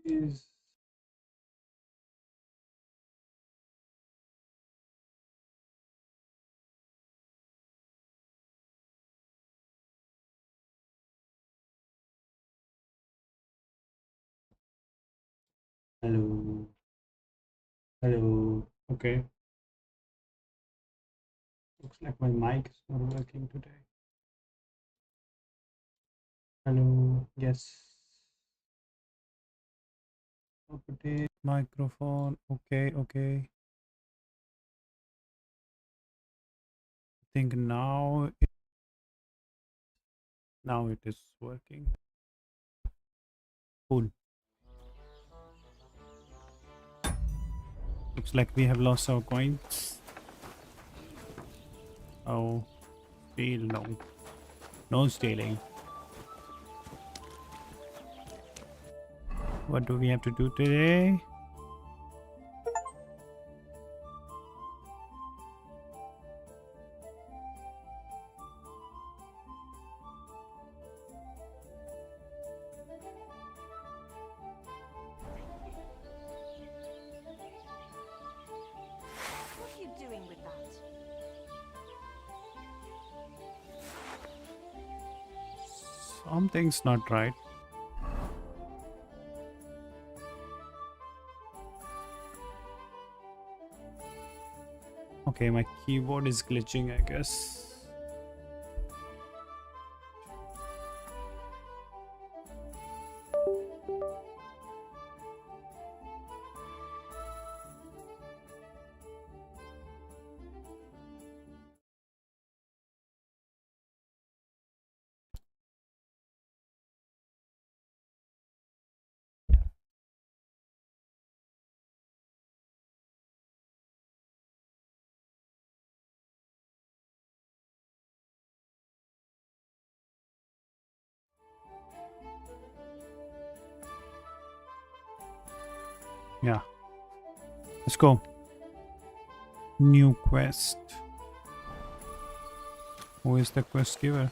is hello, hello. Okay, looks like my mic is not working today. Hello, yes. Property, microphone. Okay, okay. I think now it is working. Cool. Looks like we have lost our coins. Oh, steal, no. No stealing. What do we have to do today? What are you doing with that? Something's not right. Okay, my keyboard is glitching, I guess. Yeah. Let's go. New quest. Who is the quest giver?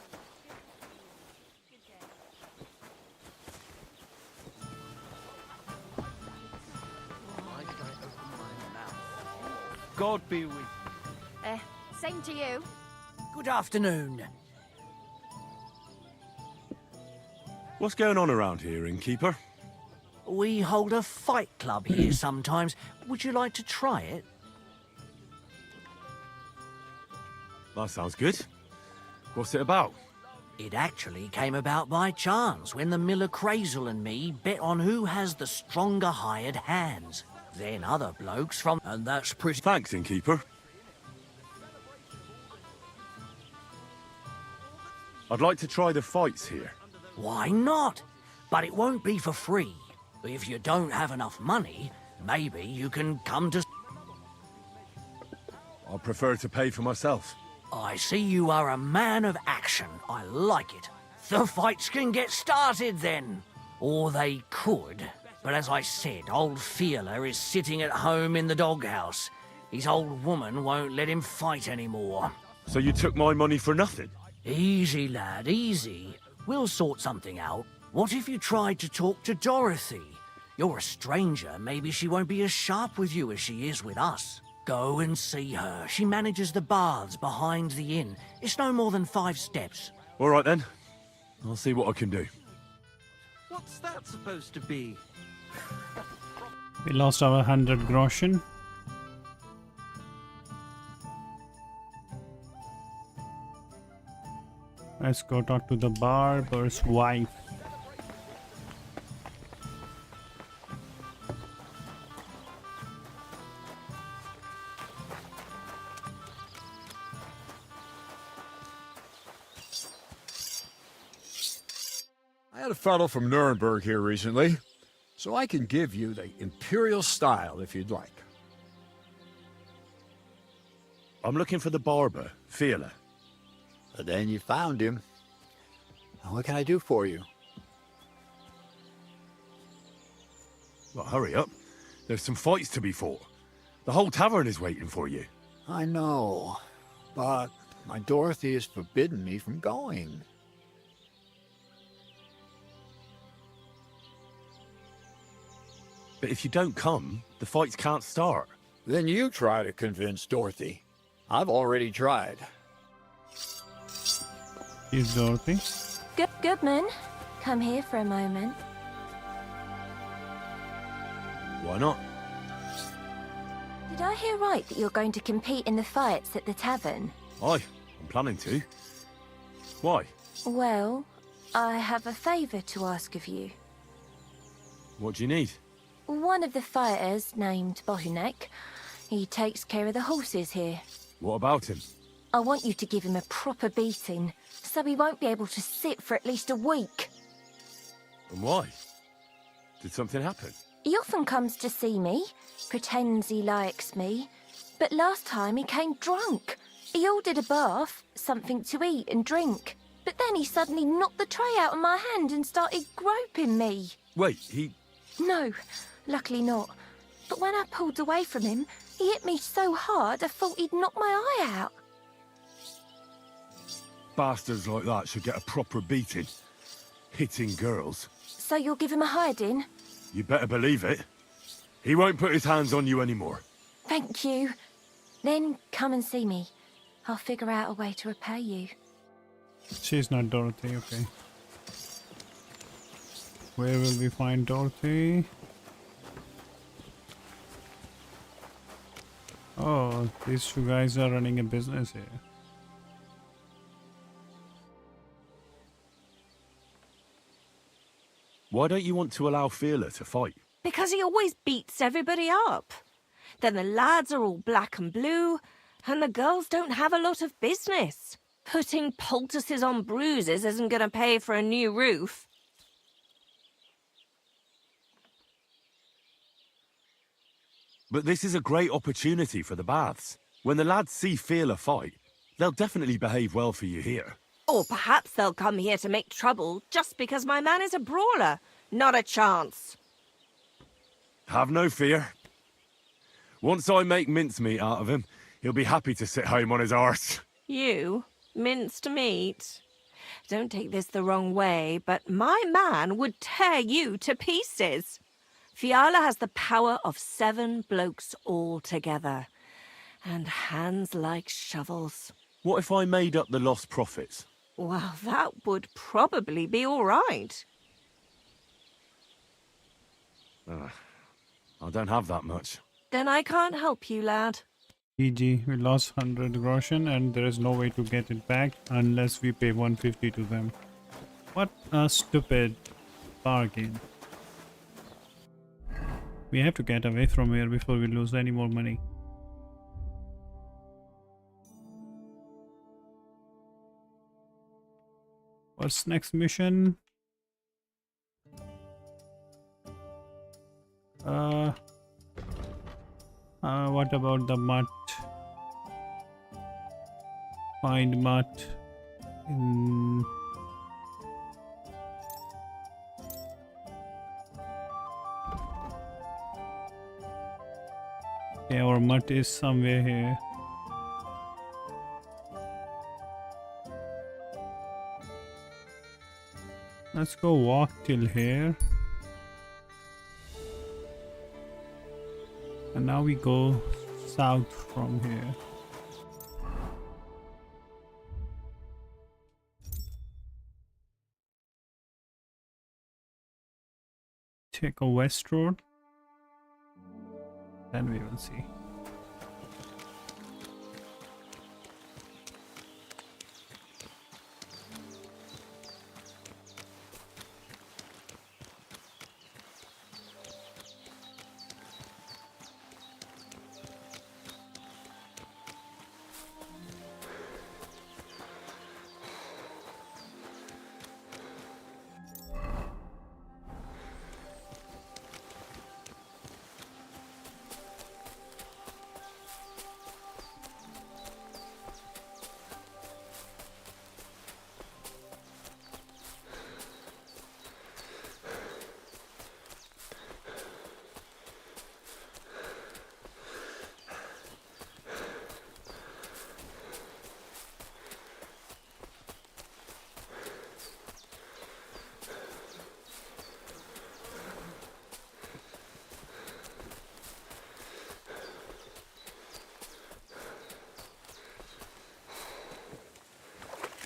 God be with you. Same to you. Good afternoon. What's going on around here, innkeeper? We hold a fight club here sometimes. Would you like to try it? That sounds good. What's it about? It actually came about by chance when the Miller Crazel and me bet on who has the stronger hired hands. Then other blokes from... And that's pretty... Thanks, innkeeper. I'd like to try the fights here. Why not? But it won't be for free. If you don't have enough money, maybe you can come to... I'll prefer to pay for myself. I see you are a man of action. I like it. The fights can get started then. Or they could. But as I said, old Feeler is sitting at home in the doghouse. His old woman won't let him fight anymore. So you took my money for nothing? Easy, lad, easy. We'll sort something out. What if you tried to talk to Dorothy? You're a stranger. Maybe she won't be as sharp with you as she is with us. Go and see her. She manages the baths behind the inn. It's no more than 5 steps. All right, then. I'll see what I can do. What's that supposed to be? We lost our 100 groschen. Let's go talk to the barber's wife. I had a fellow from Nuremberg here recently, so I can give you the imperial style if you'd like. I'm looking for the barber, Feeler. Then you found him. What can I do for you? Well, hurry up. There's some fights to be fought. The whole tavern is waiting for you. I know, but my Dorothy has forbidden me from going. But if you don't come, the fights can't start. Then you try to convince Dorothy. I've already tried. Here's Dorothy. Goodman, come here for a moment. Why not? Did I hear right that you're going to compete in the fights at the tavern? Aye, I'm planning to. Why? Well, I have a favour to ask of you. What do you need? One of the fighters, named Bottleneck, he takes care of the horses here. What about him? I want you to give him a proper beating, so he won't be able to sit for at least a week. And why? Did something happen? He often comes to see me, pretends he likes me, but last time he came drunk. He ordered a bath, something to eat and drink, but then he suddenly knocked the tray out of my hand and started groping me. Wait, he... No, luckily not. But when I pulled away from him, he hit me so hard I thought he'd knock my eye out. Bastards like that should get a proper beating. Hitting girls. So you'll give him a hiding? You better believe it. He won't put his hands on you anymore. Thank you. Then come and see me. I'll figure out a way to repay you. She's not Dorothy, okay. Where will we find Dorothy? Oh, these two guys are running a business here. Why don't you want to allow Fearler to fight? Because he always beats everybody up. Then the lads are all black and blue, and the girls don't have a lot of business. Putting poultices on bruises isn't going to pay for a new roof. But this is a great opportunity for the baths. When the lads see Fearler fight, they'll definitely behave well for you here. Or perhaps they'll come here to make trouble just because my man is a brawler. Not a chance. Have no fear. Once I make mincemeat out of him, he'll be happy to sit home on his arse. You? Minced meat? Don't take this the wrong way, but my man would tear you to pieces. Fiala has the power of 7 blokes all together. And hands like shovels. What if I made up the lost profits? Well, that would probably be all right. I don't have that much. Then I can't help you, lad. GG, we lost 100 groschen and there is no way to get it back unless we pay 150 to them. What a stupid bargain. We have to get away from here before we lose any more money. What's next mission? What about the mutt? Find mutt in... Okay, our mutt is somewhere here. Let's go walk till here. And now we go south from here. Take a west road. Then we will see.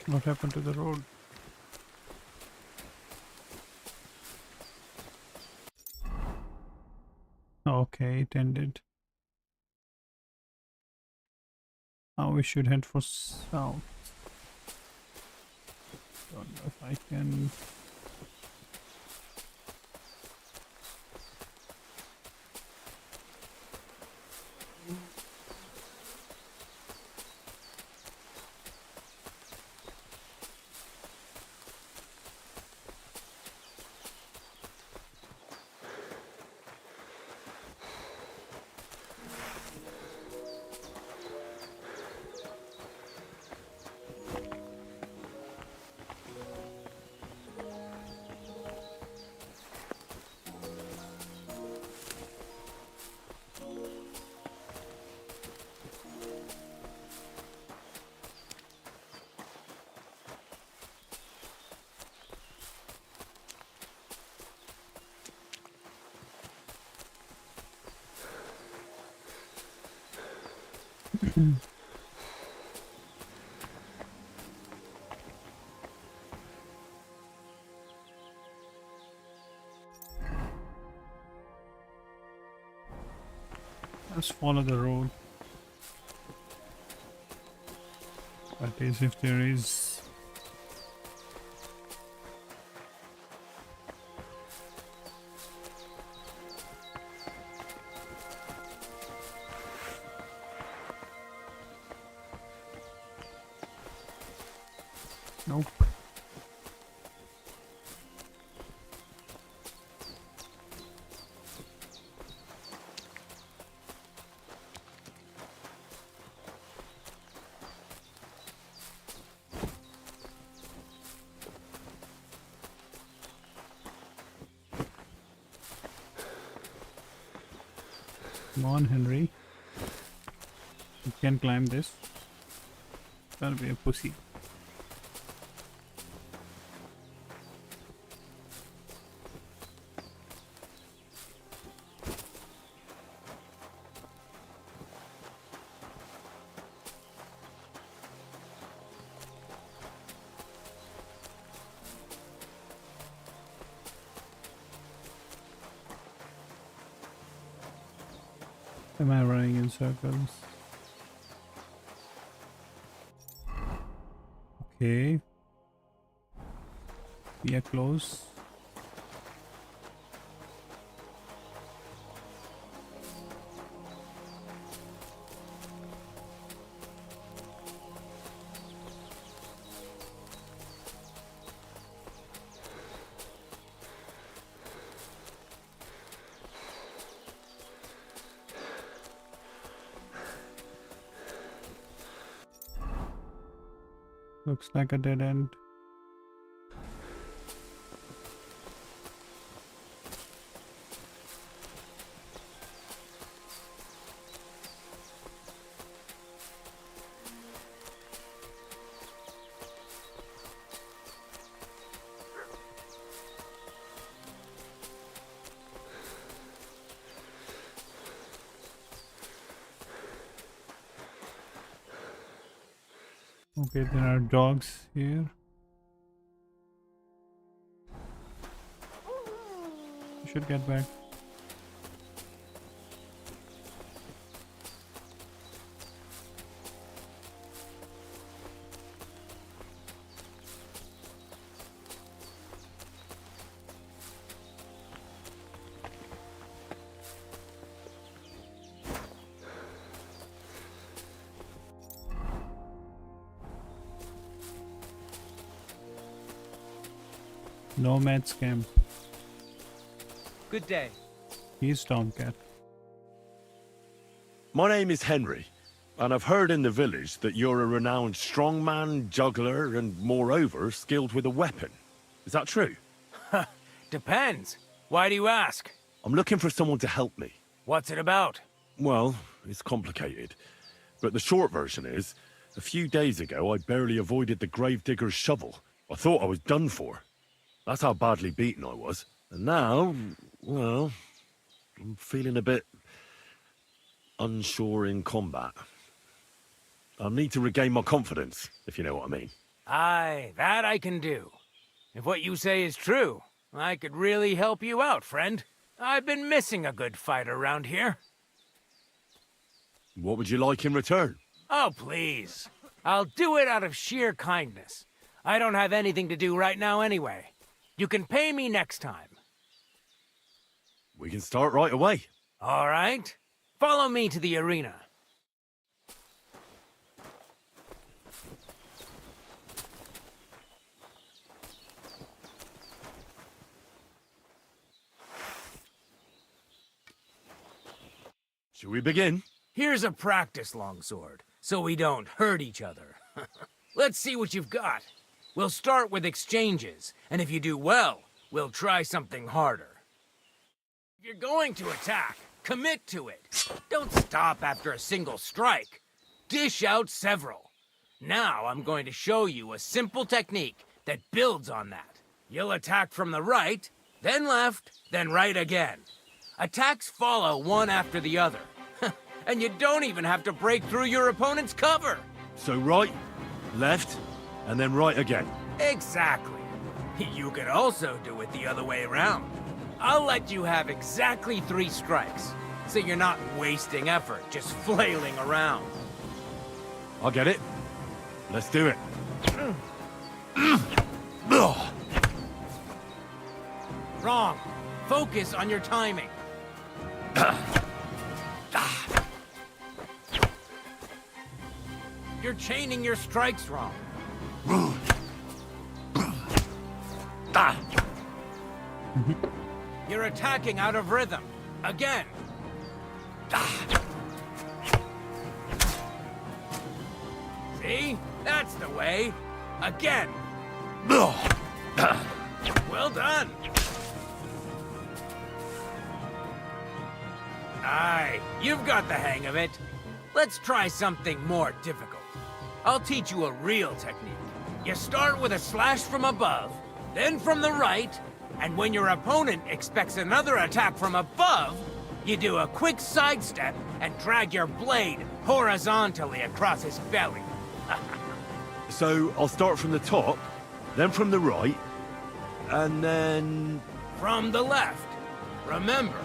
What happened to the road? Okay, it ended. Now we should head for south. Don't know if I can. Let's follow the road. That is, if there is. Nope. Come on, Henry. You can climb this. Gotta be a pussy. Am I running in circles? Okay. We are close. Looks like a dead end. Okay, there are dogs here. We should get back. Nomad's camp. Good day. He's Tomcat. My name is Henry, and I've heard in the village that you're a renowned strongman, juggler, and moreover, skilled with a weapon. Is that true? Depends. Why do you ask? I'm looking for someone to help me. What's it about? Well, it's complicated. But the short version is, a few days ago I barely avoided the gravedigger's shovel. I thought I was done for. That's how badly beaten I was. And now, well, I'm feeling a bit unsure in combat. I need to regain my confidence, if you know what I mean. Aye, that I can do. If what you say is true, I could really help you out, friend. I've been missing a good fight around here. What would you like in return? Oh, please. I'll do it out of sheer kindness. I don't have anything to do right now anyway. You can pay me next time. We can start right away. All right? Follow me to the arena. Shall we begin? Here's a practice longsword, so we don't hurt each other. Let's see what you've got. We'll start with exchanges, and if you do well, we'll try something harder. If you're going to attack, commit to it. Don't stop after a single strike. Dish out several. Now I'm going to show you a simple technique that builds on that. You'll attack from the right, then left, then right again. Attacks follow one after the other. And you don't even have to break through your opponent's cover. So right, left, and then right again. Exactly. You could also do it the other way around. I'll let you have exactly 3 strikes, so you're not wasting effort just flailing around. I'll get it. Let's do it. Wrong. Focus on your timing. You're chaining your strikes wrong. You're attacking out of rhythm. Again. See? That's the way. Again. Well done. Aye, you've got the hang of it. Let's try something more difficult. I'll teach you a real technique. You start with a slash from above, then from the right, and when your opponent expects another attack from above, you do a quick sidestep and drag your blade horizontally across his belly. So I'll start from the top, then from the right, and then... From the left. Remember,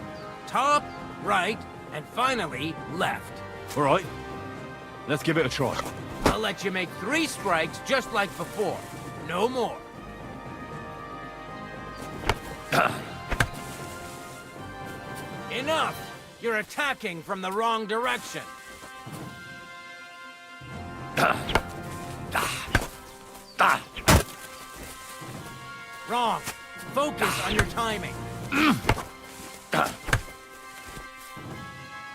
top, right, and finally, left. All right, let's give it a try. I'll let you make 3 strikes just like before. No more. Enough! You're attacking from the wrong direction. Wrong. Focus on your timing.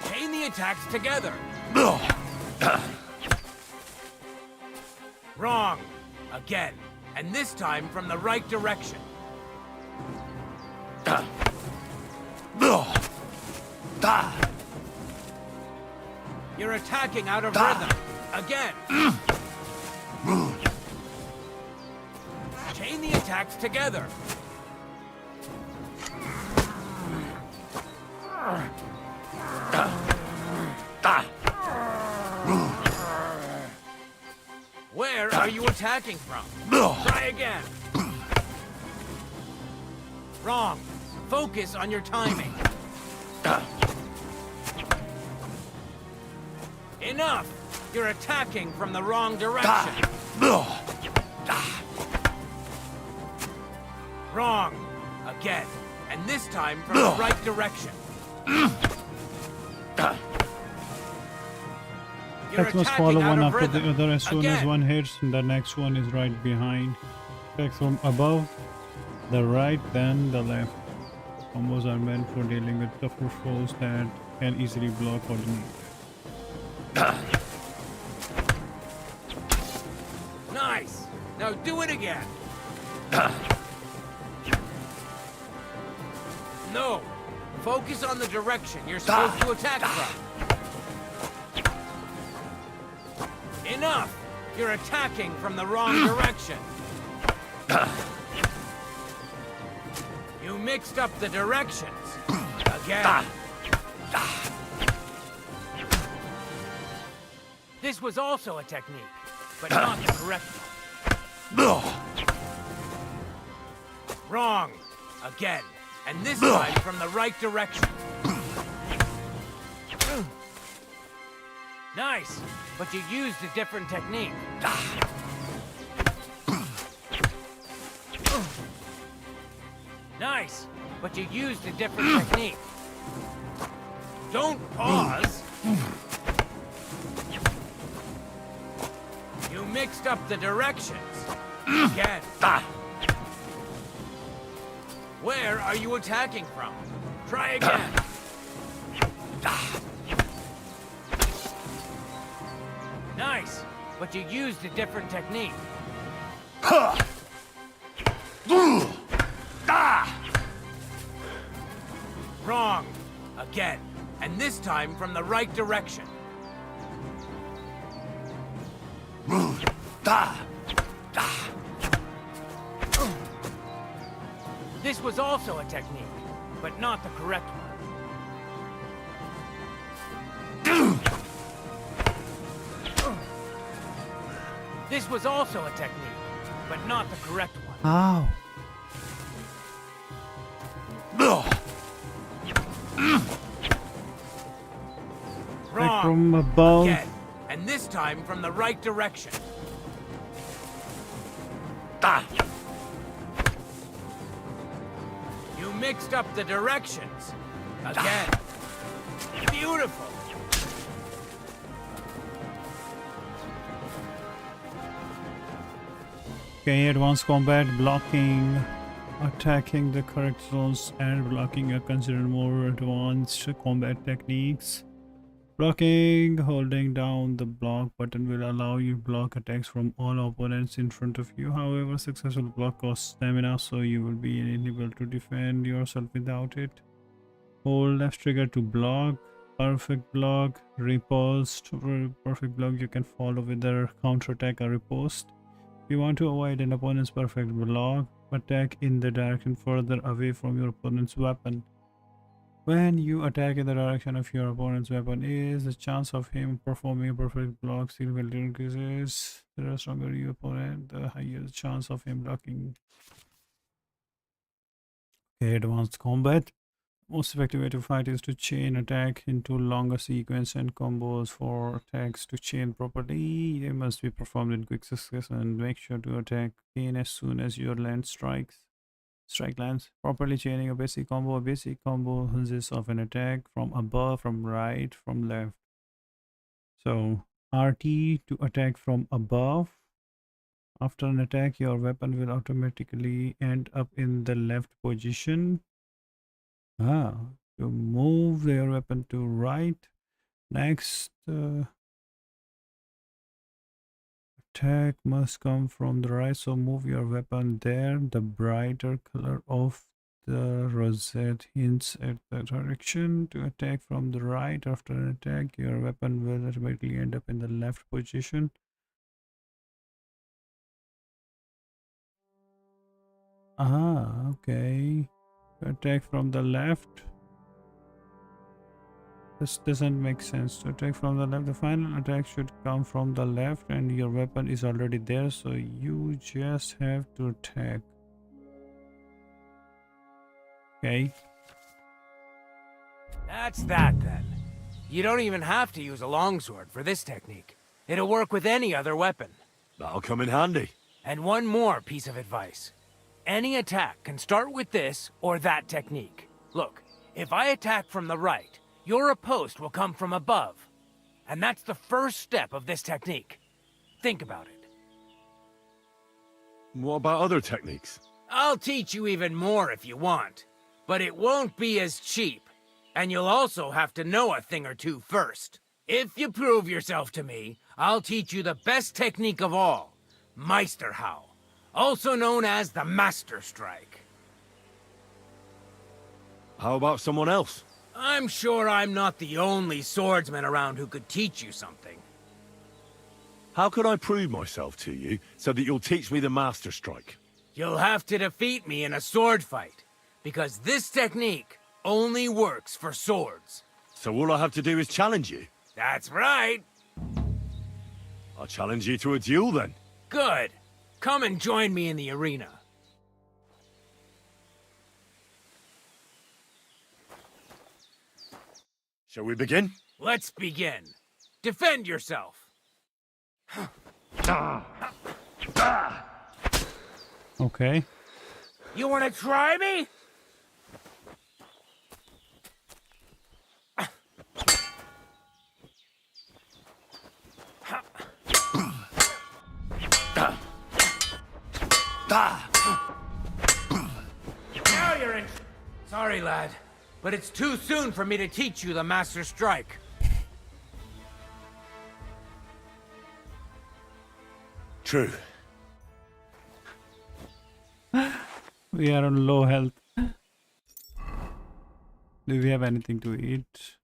Chain the attacks together. Wrong. Again. And this time from the right direction. You're attacking out of rhythm. Again. Chain the attacks together. Where are you attacking from? Try again. Wrong. Focus on your timing. Enough! You're attacking from the wrong direction. Wrong. Again. And this time from the right direction. You're Attacks must attacking follow out one of after the rhythm. other. As soon as Again. one hits, the next one is right behind. Attacks from above, the right, then the left. Combos are meant for dealing with tougher foes that can easily block or deny. Nice. Now do it again. No. Focus on the direction you're supposed to attack from. Enough! You're attacking from the wrong direction. You mixed up the directions. Again. This was also a technique, but not the correct one. Wrong. Again. And this time from the right direction. Nice, but you used a different technique. Nice, but you used a different technique. Don't pause. You mixed up the directions. Again. Where are you attacking from? Try again. Nice, but you used a different technique. Wrong. Again. And this time from the right direction. This was also a technique, but not the correct one. This was also a technique, but not the correct one. How? Like Wrong. from above. Again, and this time from the right direction. You mixed up the directions. Again. Beautiful. Okay, advanced combat, blocking, attacking the correct zones, and blocking are considered more advanced combat techniques. Blocking, holding down the block button will allow you to block attacks from all opponents in front of you. However, successful block costs stamina, so you will be unable to defend yourself without it. Hold left trigger to block. Perfect block, riposte. Perfect block you can follow with a counter attack or riposte. If you want to avoid an opponent's perfect block, attack in the direction further away from your opponent's weapon. When you attack in the direction of your opponent's weapon is, the chance of him performing a perfect block significantly increases. The stronger your opponent, the higher the chance of him blocking. Okay, advanced combat. Most effective way to fight is to chain attack into longer sequence and combos. For attacks to chain properly, they must be performed in quick succession, and make sure to attack again as soon as your strike lands. Properly chaining a basic combo. A basic combo consists of an attack from above, from right, from left. So RT to attack from above. After an attack, your weapon will automatically end up in the left position. You move your weapon to right. Next, attack must come from the right, so move your weapon there. The brighter color of the rosette hints at the direction. To attack from the right after an attack, your weapon will automatically end up in the left position. Okay. Attack from the left. This doesn't make sense. To attack from the left, the final attack should come from the left, and your weapon is already there, so you just have to attack. Okay. That's that then. You don't even have to use a longsword for this technique. It'll work with any other weapon. That'll come in handy. And one more piece of advice. Any attack can start with this or that technique. Look, if I attack from the right, your riposte will come from above. And that's the first step of this technique. Think about it. What about other techniques? I'll teach you even more if you want. But it won't be as cheap. And you'll also have to know a thing or two first. If you prove yourself to me, I'll teach you the best technique of all. Meisterhau. Also known as the Master Strike. How about someone else? I'm sure I'm not the only swordsman around who could teach you something. How can I prove myself to you so that you'll teach me the Master Strike? You'll have to defeat me in a sword fight, because this technique only works for swords. So all I have to do is challenge you? That's right. I'll challenge you to a duel then. Good. Come and join me in the arena. Shall we begin? Let's begin. Defend yourself. Okay. You want to try me? Now you're in. Sorry, lad, but it's too soon for me to teach you the Master Strike. True. We are on low health. Do we have anything to eat?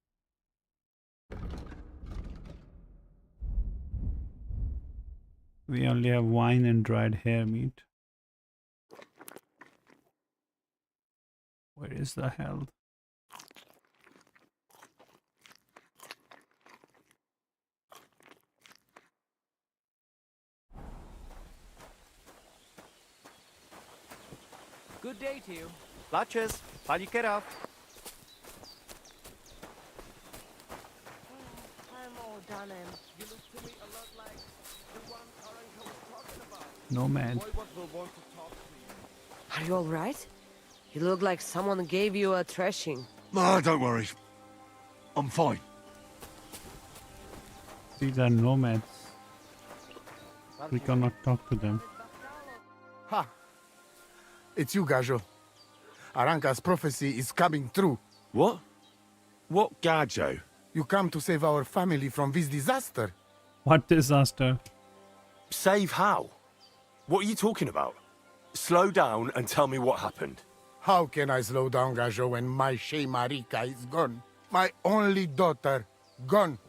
We only have wine and dried hare meat. Where is the health? Good day to you. Latches, while you get up. I'm all done in. You look to me a lot like the one Aranka was talking about. Nomad. Voivod will want to talk to you. Are you all right? You look like someone gave you a thrashing. Ah, don't worry. I'm fine. These are nomads. We cannot talk to them. Ha! It's you, Gajo. Aranka's prophecy is coming true. What? What Gajo? You come to save our family from this disaster. What disaster? Save how? What are you talking about? Slow down and tell me what happened. How can I slow down, Gajo, when my Shea Marika is gone? My only daughter, gone.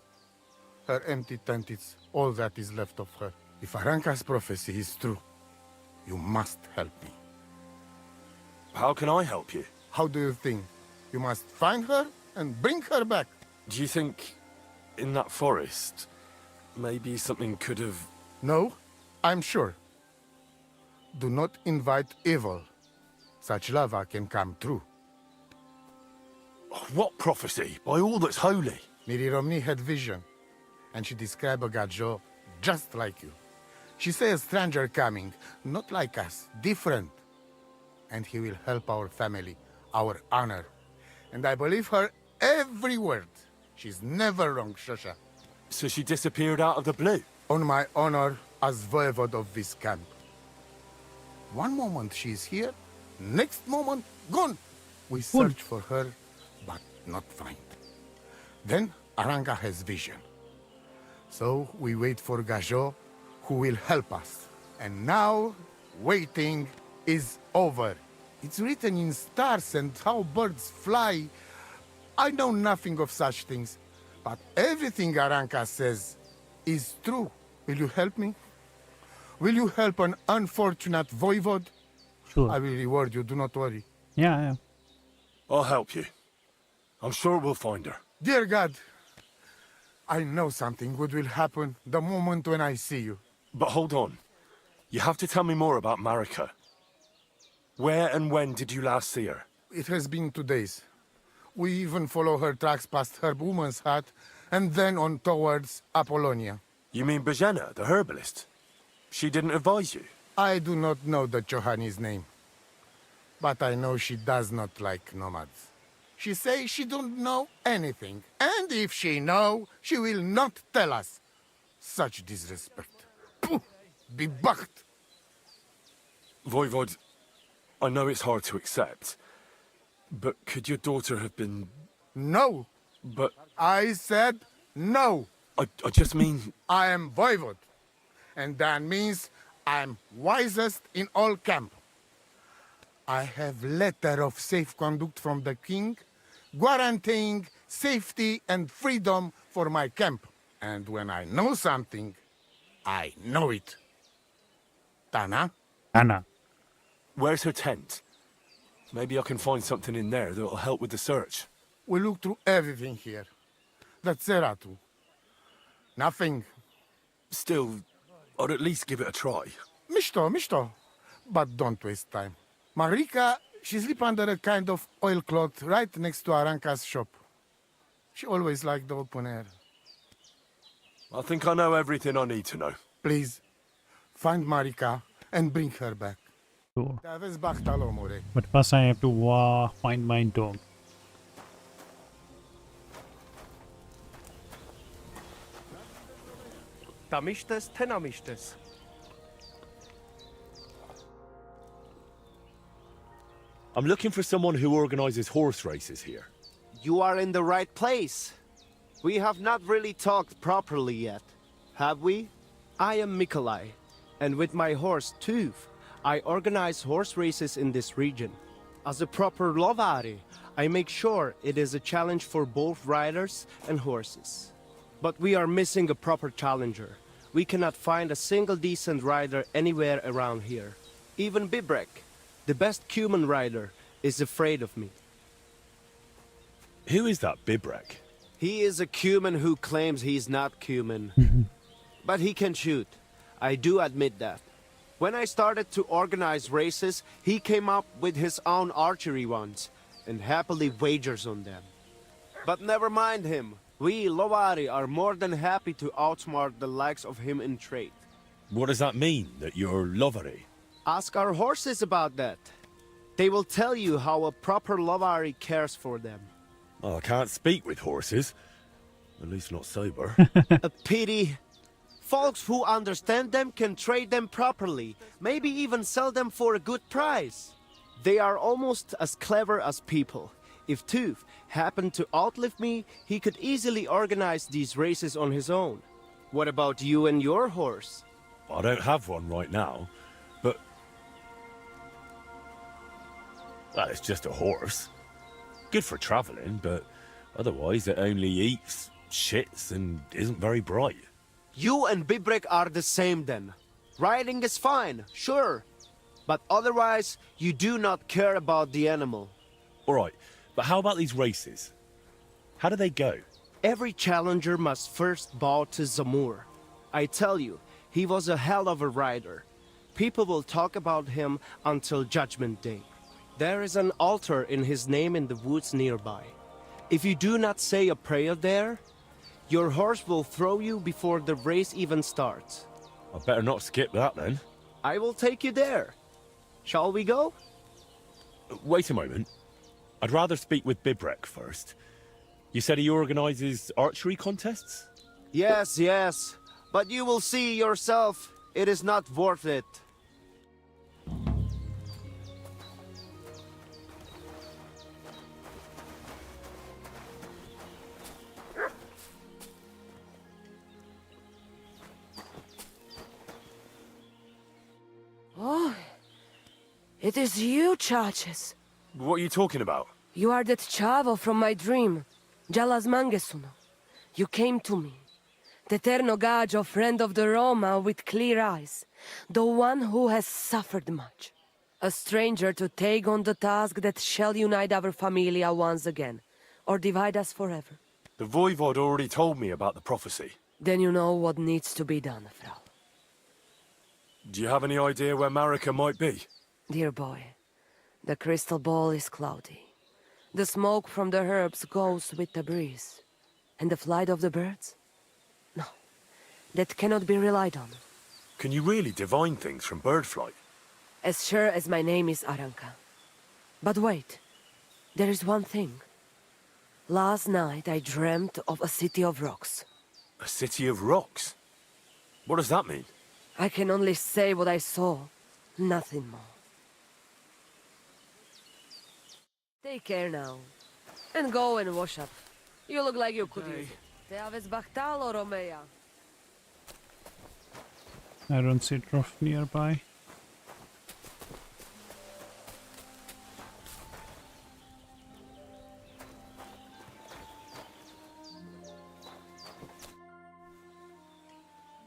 Her empty tent is all that is left of her. If Aranka's prophecy is true, you must help me. How can I help you? How do you think? You must find her and bring her back. Do you think in that forest maybe something could have... No, I'm sure. Do not invite evil. Such lava can come true. What prophecy? By all that's holy. Miri Romney had vision, and she described a Gajo just like you. She says a stranger coming, not like us, different. And he will help our family, our honor. And I believe her every word. She's never wrong, Shosha. So she disappeared out of the blue? On my honor as voivod of this camp. One moment she's here, next moment gone. We search for her, but not find. Then Aranka has vision. So we wait for Gajo, who will help us. And now, waiting is over. It's written in stars and how birds fly. I know nothing of such things, but everything Aranka says is true. Will you help me? Will you help an unfortunate voivod? Sure. I will reward you, do not worry. Yeah. I'll help you. I'm sure we'll find her. Dear God, I know something good will happen the moment when I see you. But hold on. You have to tell me more about Marika. Where and when did you last see her? It has been 2 days. We even follow her tracks past her woman's hut and then on towards Apollonia. You mean Bajena, the herbalist? She didn't advise you? I do not know the Johani's name, but I know she does not like nomads. She says she don't know anything, and if she know, she will not tell us. Such disrespect. Pooh! Be bucked! Voivod, I know it's hard to accept, but could your daughter have been... No! But... I said no! I just mean... I am voivod, and that means I'm wisest in all camp. I have letter of safe conduct from the king, guaranteeing safety and freedom for my camp. And when I know something, I know it. Tana? Anna. Where's her tent? Maybe I can find something in there that'll help with the search. We look through everything here. The Tseratu. Nothing. Still, I'd at least give it a try. Mishto. But don't waste time. Marika, she sleep under a kind of oilcloth right next to Aranka's shop. She always liked the open air. I think I know everything I need to know. Please, find Marika and bring her back. Sure. Te-aveți bahtalo, more. But first I have to find my dog. Tamistes, tenamistes. I'm looking for someone who organizes horse races here. You are in the right place. We have not really talked properly yet, have we? I am Mikolai, and with my horse Tuv, I organize horse races in this region. As a proper lovari, I make sure it is a challenge for both riders and horses. But we are missing a proper challenger. We cannot find a single decent rider anywhere around here. Even Bibrek, the best Cuman rider, is afraid of me. Who is that Bibrek? He is a Cuman who claims he's not Cuman. But he can shoot. I do admit that. When I started to organize races, he came up with his own archery ones, and happily wagers on them. But never mind him. We, Lovari, are more than happy to outsmart the likes of him in trade. What does that mean, that you're Lovari? Ask our horses about that. They will tell you how a proper Lovari cares for them. Oh, I can't speak with horses. At least not sober. A pity. Folks who understand them can trade them properly, maybe even sell them for a good price. They are almost as clever as people. If Tuv happened to outlive me, he could easily organize these races on his own. What about you and your horse? I don't have one right now, but... well, it's just a horse. Good for traveling, but otherwise it only eats, shits, and isn't very bright. You and Bibrek are the same then. Riding is fine, sure. But otherwise, you do not care about the animal. Alright, but how about these races? How do they go? Every challenger must first bow to Zamur. I tell you, he was a hell of a rider. People will talk about him until Judgment Day. There is an altar in his name in the woods nearby. If you do not say a prayer there, your horse will throw you before the race even starts. I better not skip that then. I will take you there. Shall we go? Wait a moment. I'd rather speak with Bibrek first. You said he organizes archery contests? Yes. But you will see yourself. It is not worth it. Oh, it is you, Chachis. What are you talking about? You are that chavo from my dream, Jalas Mangesuno. You came to me, the Ternogagio friend of the Roma with clear eyes, the one who has suffered much. A stranger to take on the task that shall unite our familia once again, or divide us forever. The Voivod already told me about the prophecy. Then you know what needs to be done, Frau. Do you have any idea where Marika might be? Dear boy, the crystal ball is cloudy. The smoke from the herbs goes with the breeze. And the flight of the birds? No, that cannot be relied on. Can you really divine things from bird flight? As sure as my name is Aranka. But wait, there is one thing. Last night I dreamt of a city of rocks. A city of rocks? What does that mean? I can only say what I saw, nothing more. Take care now. And go and wash up. You look like you could use it. Te aveți bahtalo, Romea. I don't see trough nearby.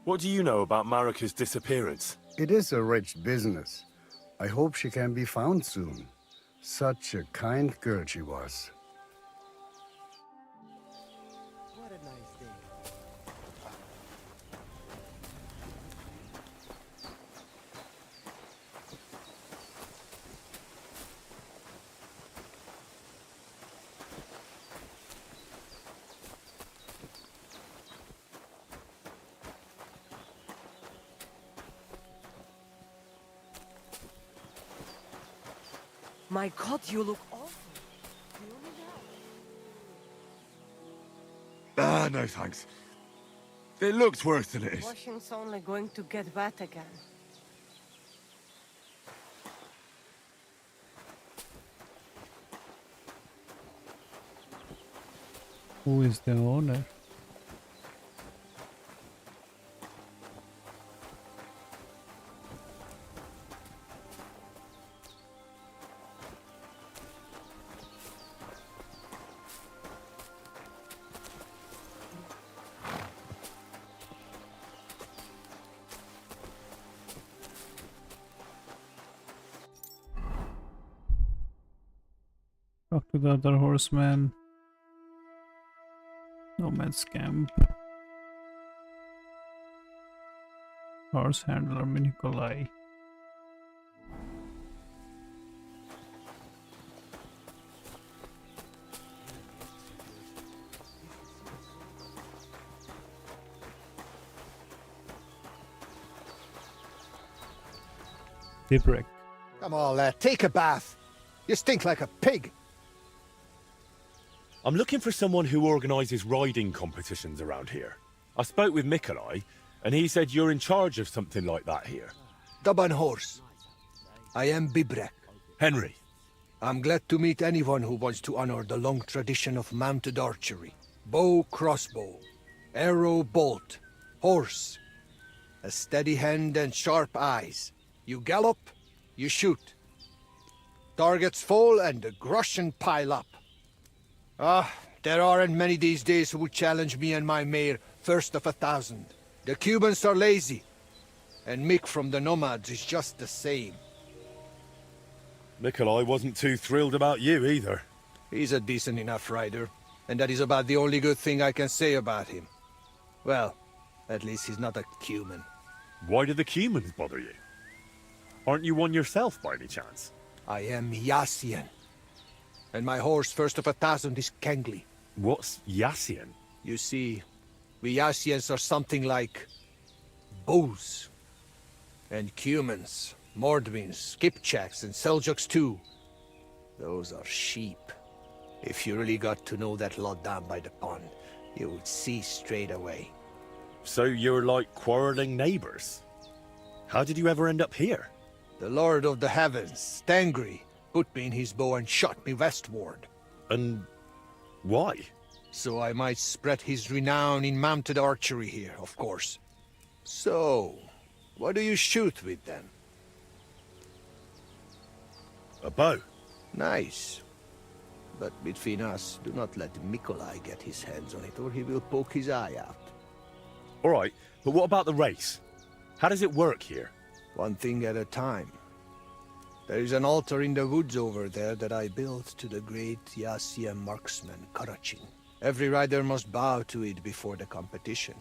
What do you know about Marika's disappearance? It is a rich business. I hope she can be found soon. Such a kind girl she was. What a nice day. My God, you look awful. Ah, no thanks. It looks worse than it is. Washing's only going to get wet again. Who is the owner? Talk to the other horseman. Nomad's camp. Horse handler Nikolai. Shipwreck. Come on, lad, take a bath. You stink like a pig. I'm looking for someone who organises riding competitions around here. I spoke with Nikolai, and he said you're in charge of something like that here. Daban horse. I am Bibrek. Henry. I'm glad to meet anyone who wants to honor the long tradition of mounted archery. Bow, crossbow, arrow, bolt, horse. A steady hand and sharp eyes. You gallop, you shoot. Targets fall and the groschen pile up. There aren't many these days who would challenge me and my mare, first of 1,000. The Cubans are lazy, and Mick from the Nomads is just the same. Nikolai wasn't too thrilled about you either. He's a decent enough rider, and that is about the only good thing I can say about him. Well, at least he's not a Cuman. Why do the Cumans bother you? Aren't you one yourself by any chance? I am Yassian. And my horse, first of 1,000, is Kengli. What's Yassian? You see, we Yassians are something like bows. And Cumans, Mordvins, Kipchaks, and Seljuks too. Those are sheep. If you really got to know that lot down by the pond, you would see straight away. So you're like quarreling neighbours? How did you ever end up here? The Lord of the Heavens, Stangri, put me in his bow and shot me westward. And why? So I might spread his renown in mounted archery here, of course. So, what do you shoot with then? A bow. Nice. But between us, do not let Nikolai get his hands on it, or he will poke his eye out. All right, but what about the race? How does it work here? One thing at a time. There is an altar in the woods over there that I built to the great Yassian marksman, Karachin. Every rider must bow to it before the competition.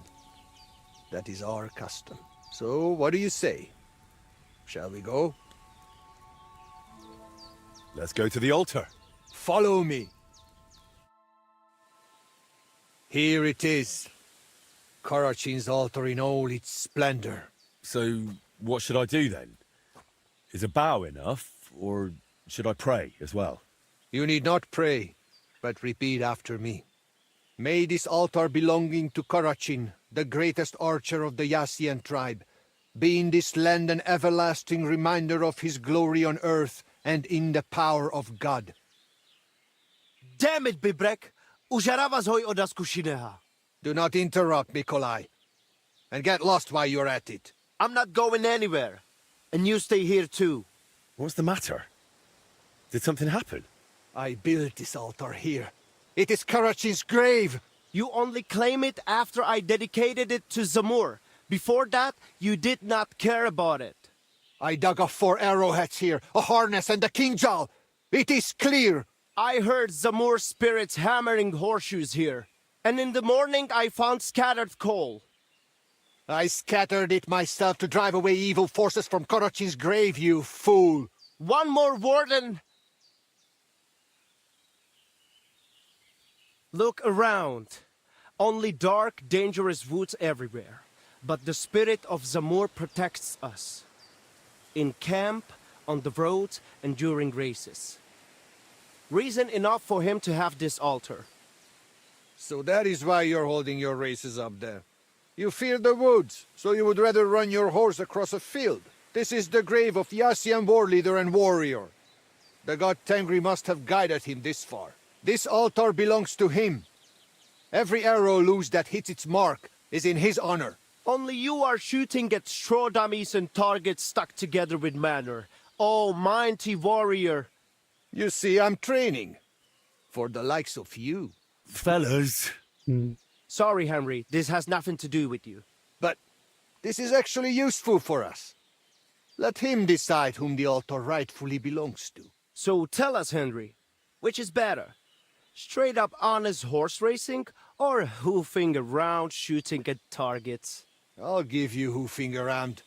That is our custom. So, what do you say? Shall we go? Let's go to the altar. Follow me. Here it is. Karachin's altar in all its splendor. So, what should I do then? Is a bow enough, or should I pray as well? You need not pray, but repeat after me. May this altar belonging to Karachin, the greatest archer of the Yassian tribe, be in this land an everlasting reminder of his glory on earth and in the power of God. Damn it, Bibrek! Užarava zhoj odasku šineha. Do not interrupt, Nikolai. And get lost while you're at it. I'm not going anywhere. And you stay here too. What's the matter? Did something happen? I built this altar here. It is Karachin's grave! You only claim it after I dedicated it to Zamur. Before that, you did not care about it. I dug up 4 arrowheads here, a harness and a kinjal. It is clear. I heard Zamur spirits hammering horseshoes here. And in the morning I found scattered coal. I scattered it myself to drive away evil forces from Karachin's grave, you fool! One more word and... Look around. Only dark, dangerous woods everywhere. But the spirit of Zamur protects us. In camp, on the roads and during races. Reason enough for him to have this altar. So that is why you're holding your races up there. You fear the woods, so you would rather run your horse across a field. This is the grave of Yassian war leader and warrior. The god Tengri must have guided him this far. This altar belongs to him. Every arrow loose that hits its mark is in his honor. Only you are shooting at straw dummies and targets stuck together with manner. Oh, mighty warrior. You see, I'm training. For the likes of you. Fellas. Sorry, Henry. This has nothing to do with you. But this is actually useful for us. Let him decide whom the altar rightfully belongs to. So tell us, Henry, which is better? Straight up honest horse racing or hoofing around shooting at targets? I'll give you hoofing around.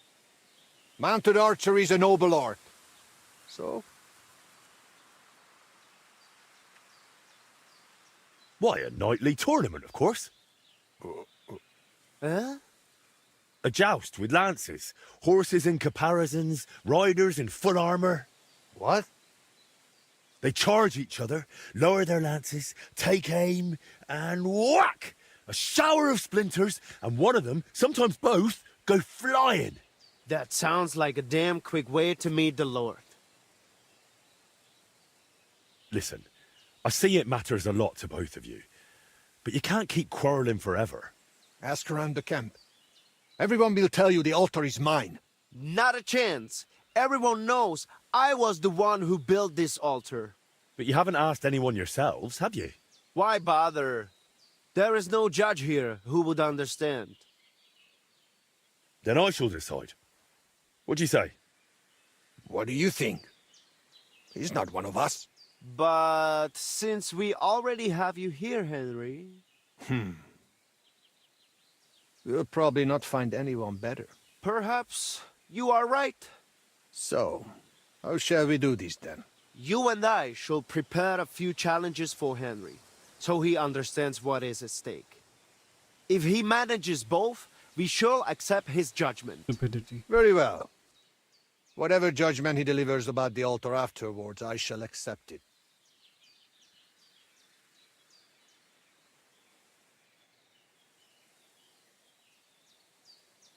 Mounted archery is a noble art. So? Why, a nightly tournament, of course. Huh? A joust with lances, horses in caparisons, riders in full armor. What? They charge each other, lower their lances, take aim, and whack! A shower of splinters, and one of them, sometimes both, go flying. That sounds like a damn quick way to meet the Lord. Listen, I see it matters a lot to both of you, but you can't keep quarreling forever. Ask around the camp. Everyone will tell you the altar is mine. Not a chance. Everyone knows I was the one who built this altar. But you haven't asked anyone yourselves, have you? Why bother? There is no judge here who would understand. Then I shall decide. What do you say? What do you think? He's not one of us. But since we already have you here, Henry... We'll probably not find anyone better. Perhaps you are right. So, how shall we do this then? You and I shall prepare a few challenges for Henry, so he understands what is at stake. If he manages both, we shall accept his judgment. Stupidity. Very well. Whatever judgment he delivers about the altar afterwards, I shall accept it.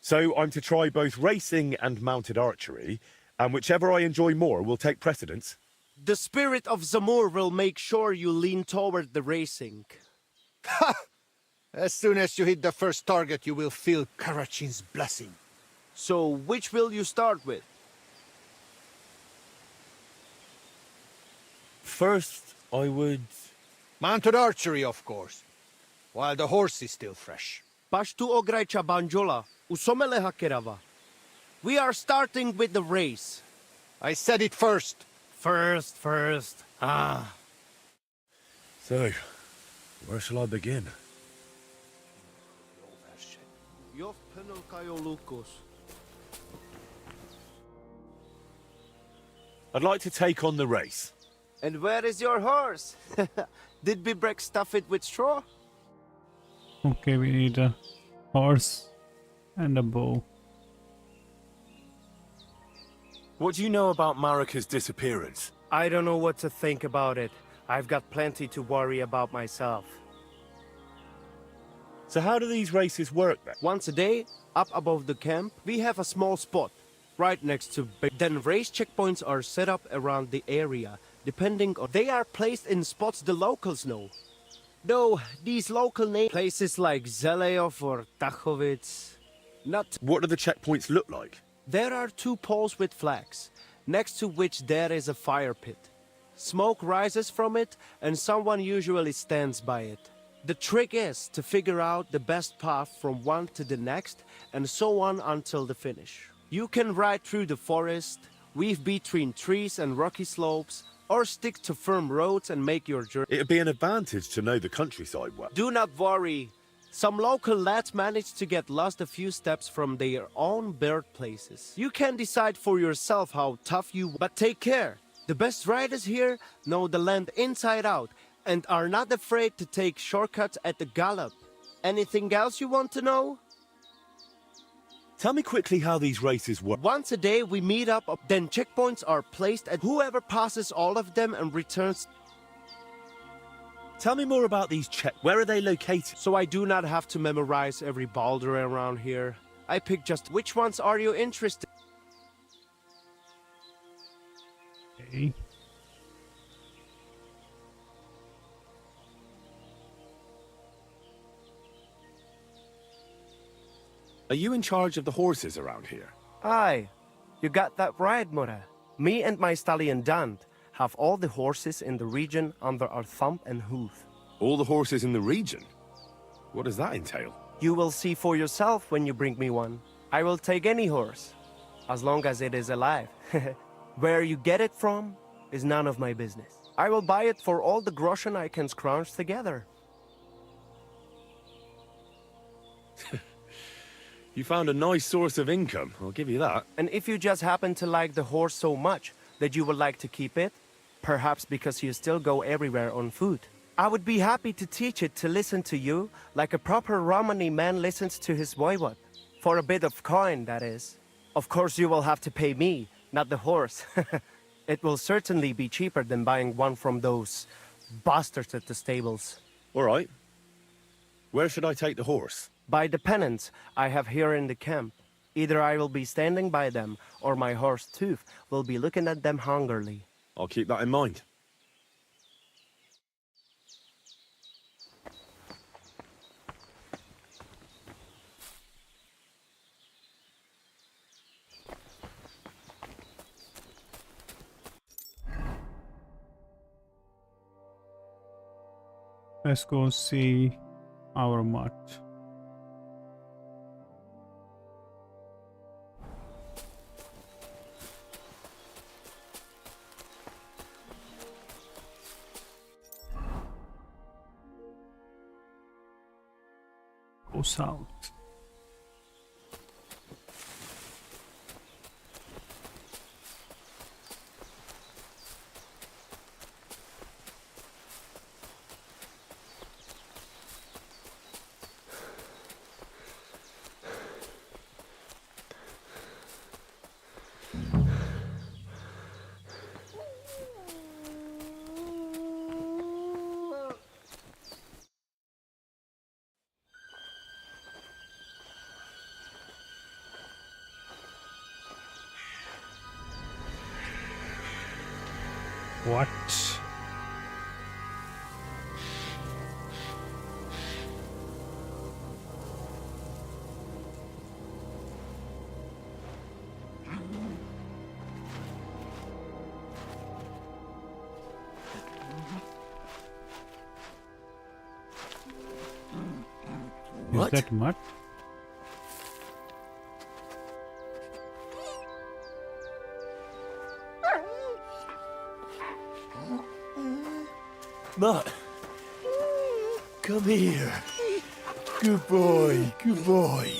So I'm to try both racing and mounted archery, and whichever I enjoy more will take precedence. The spirit of Zamur will make sure you lean toward the racing. Ha! As soon as you hit the first target, you will feel Karachin's blessing. So, which will you start with? First, I would... Mounted archery, of course, while the horse is still fresh. Pashtu ograjcha banjola, usomele hakerava. We are starting with the race. I said it first. First. Ah. So, where shall I begin? I'd like to take on the race. And where is your horse? Did Bibrek stuff it with straw? Okay, we need a horse and a bow. What do you know about Marika's disappearance? I don't know what to think about it. I've got plenty to worry about myself. So how do these races work then? Once a day, up above the camp, we have a small spot right next to... Then race checkpoints are set up around the area, depending on... They are placed in spots the locals know. Though these local places like Zeleov or Tachovitz, not... What do the checkpoints look like? There are 2 poles with flags, next to which there is a fire pit. Smoke rises from it, and someone usually stands by it. The trick is to figure out the best path from one to the next, and so on until the finish. You can ride through the forest, weave between trees and rocky slopes, or stick to firm roads and make your journey. It'd be an advantage to know the countryside well. Do not worry. Some local lads managed to get lost a few steps from their own birthplaces. You can decide for yourself how tough you... But take care. The best riders here know the land inside out and are not afraid to take shortcuts at the gallop. Anything else you want to know? Tell me quickly how these races work. Once a day we meet up, then checkpoints are placed and whoever passes all of them and returns. Tell me more about these Where are they located? So I do not have to memorize every boulder around here. I pick just which ones are you interested. Okay. Are you in charge of the horses around here? Aye, you got that right, Mura. Me and my stallion Dant have all the horses in the region under our thumb and hoof. All the horses in the region? What does that entail? You will see for yourself when you bring me one. I will take any horse, as long as it is alive. Where you get it from is none of my business. I will buy it for all the groschen I can scrounge together. You found a nice source of income, I'll give you that. And if you just happen to like the horse so much that you would like to keep it, perhaps because you still go everywhere on foot, I would be happy to teach it to listen to you like a proper Romani man listens to his voivod. For a bit of coin, that is. Of course you will have to pay me, not the horse. It will certainly be cheaper than buying one from those bastards at the stables. All right. Where should I take the horse? By the pennants I have here in the camp. Either I will be standing by them, or my horse Tooth will be looking at them hungrily. I'll keep that in mind. Let's go see our mutt. Go south. What? Is that mutt? Mutt, come here. Good boy, good boy.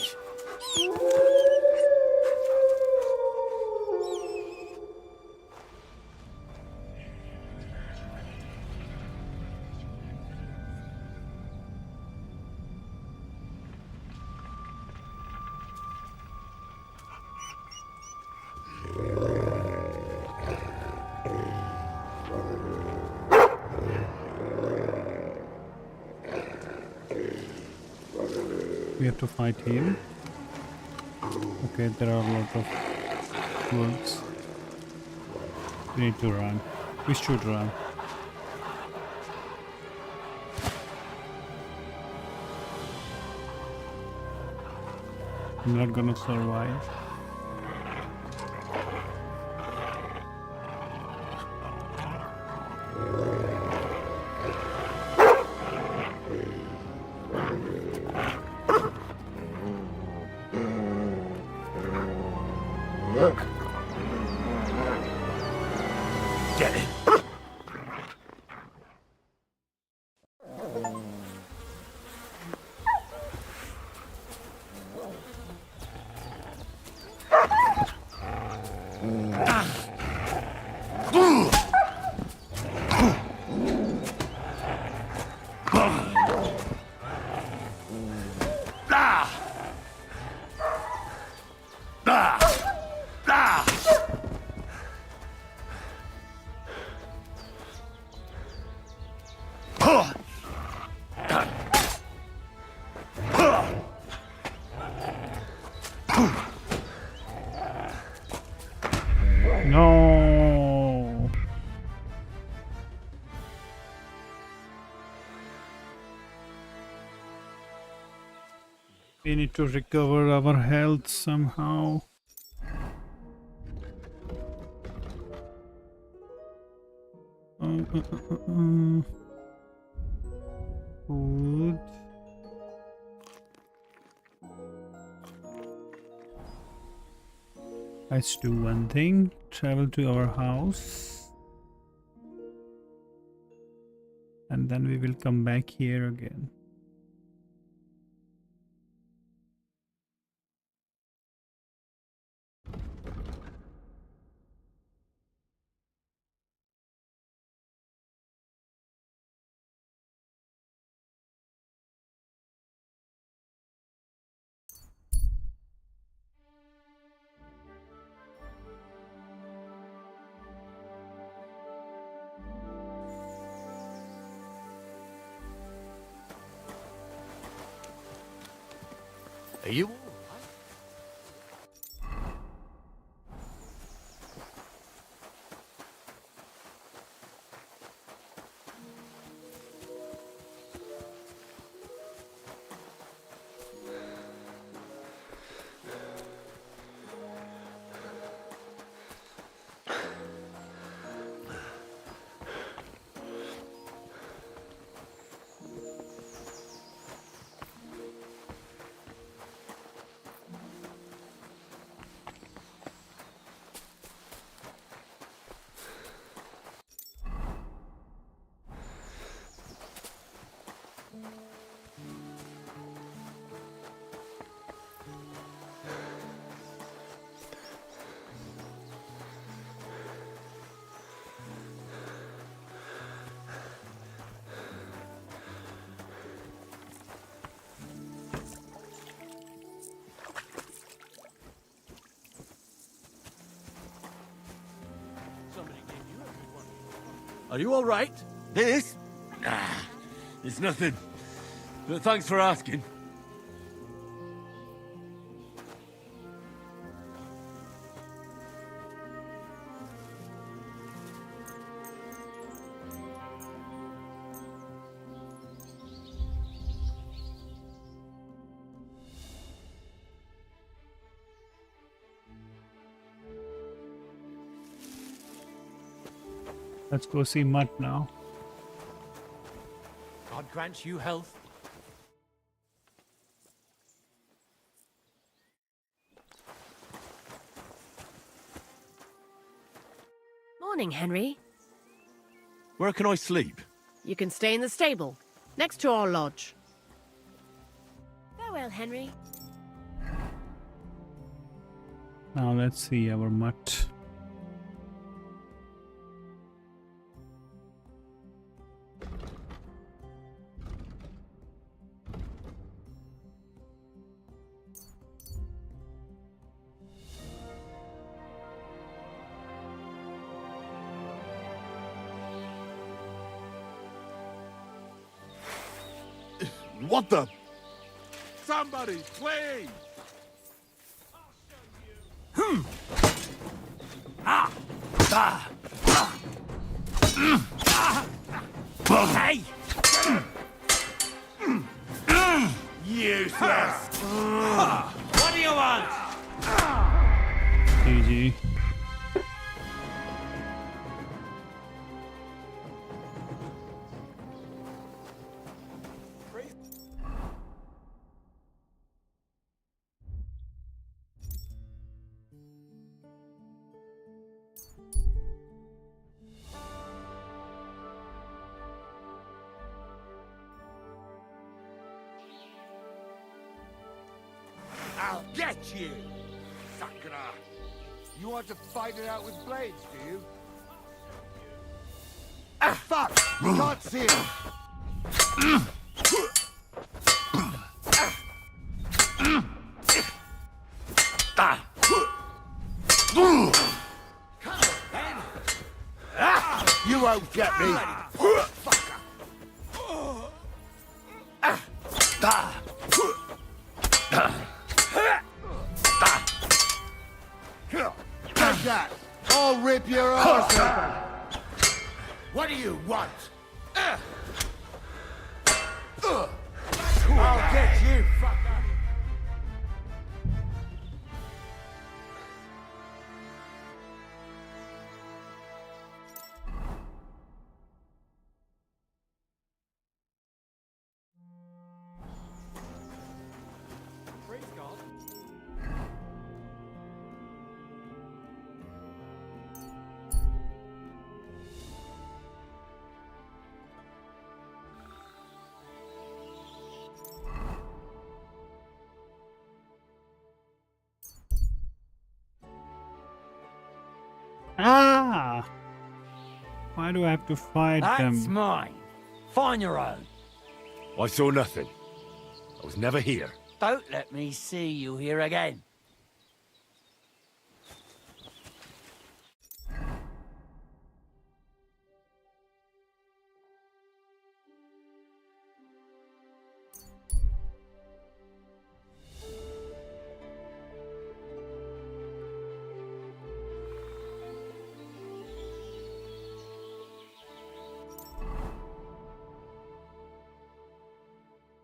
We have to fight him. Okay, there are a lot of wolves. We need to run. We should run. I'm not gonna survive. Get it. No. We need to recover our health somehow. Food. Let's do one thing. Travel to our house. And then we will come back here again. Are you? Are you all right? This? It's nothing. But thanks for asking. Let's go see Mutt now. God grant you health. Morning, Henry. Where can I sleep? You can stay in the stable, next to our lodge. Farewell, Henry. Now let's see our Mutt. What the? Somebody, please! Hey! Useless! What do you want? GG. I'll get you! Sakura! You want to fight it out with blades, do you? Ah, fuck! Can't see it! You won't get me! Take that! I'll rip your arse open. What do you want? I'll get you, fucker. Ah! Why do I have to fight That's them? mine. Find your own. I saw nothing. I was never here. Don't let me see you here again.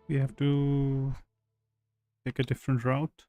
We have to take a different route.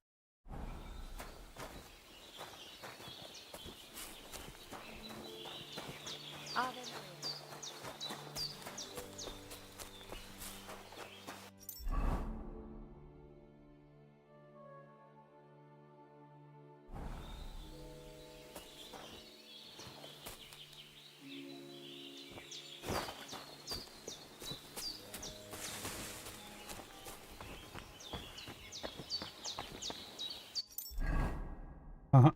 Uh-huh.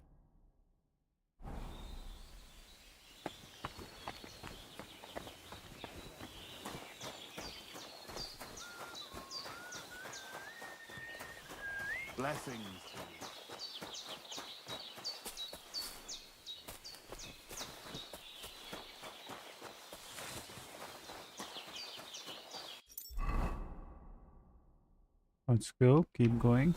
Blessings. Let's go. Keep going.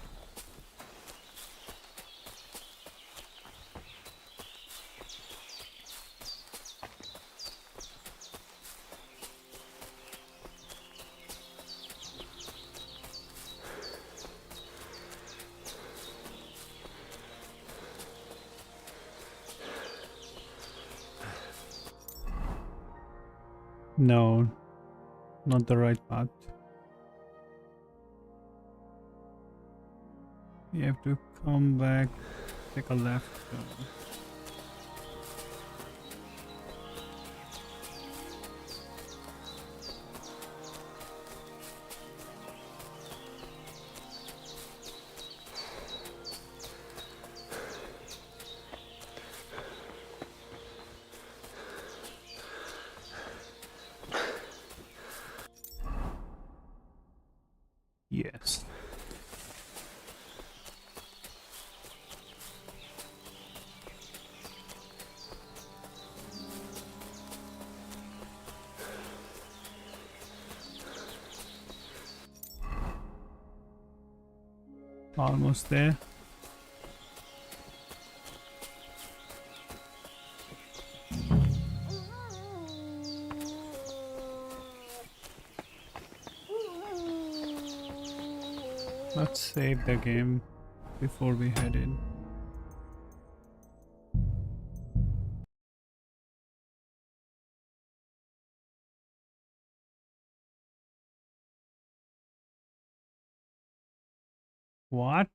No, not the right path. You have to come back, take a left. Yes. Almost there. Let's save the game before we head in. What?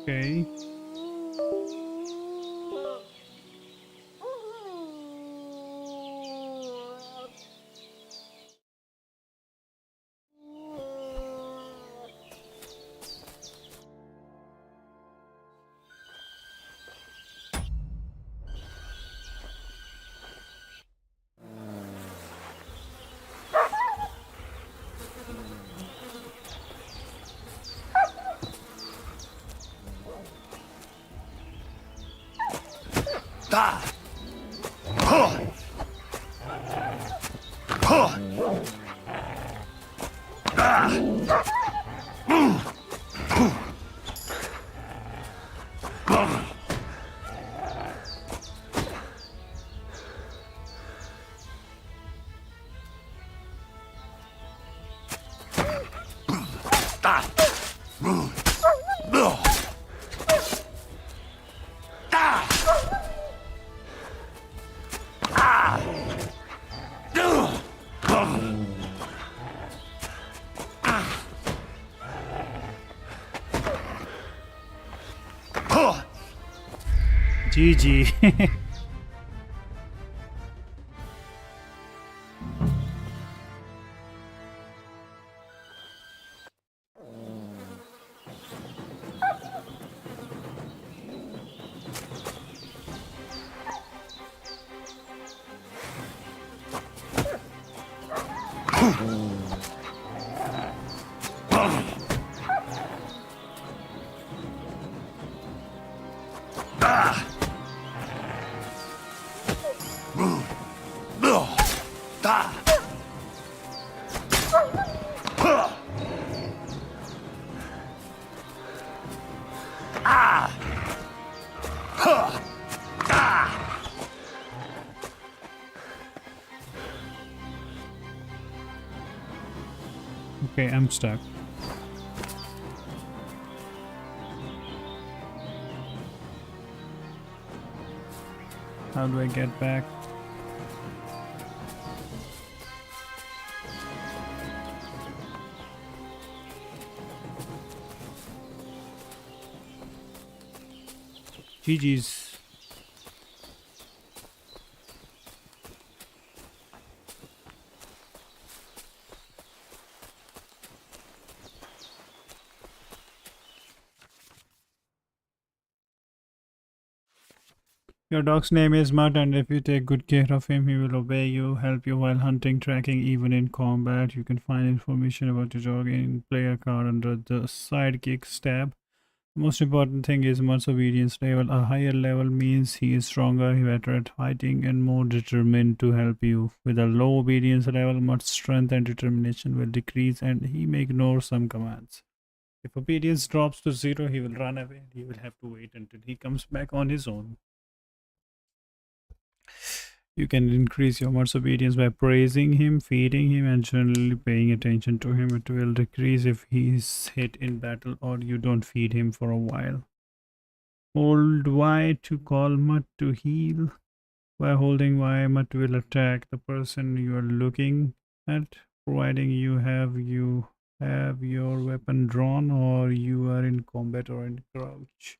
Okay. GG. Okay, I'm stuck. How do I get back? GG's. Your dog's name is Mutt, and if you take good care of him, he will obey you, help you while hunting, tracking, even in combat. You can find information about your dog in player card under the sidekicks tab. The most important thing is Mutt's obedience level. A higher level means he is stronger, better at fighting, and more determined to help you. With a low obedience level, Mutt's strength and determination will decrease, and he may ignore some commands. If obedience drops to 0, he will run away. He will have to wait until he comes back on his own. You can increase your Mutt's obedience by praising him, feeding him, and generally paying attention to him. It will decrease if he is hit in battle or you don't feed him for a while. Hold Y to call Mutt to heal. By holding Y, Mutt will attack the person you are looking at, providing you have your weapon drawn or you are in combat or in crouch.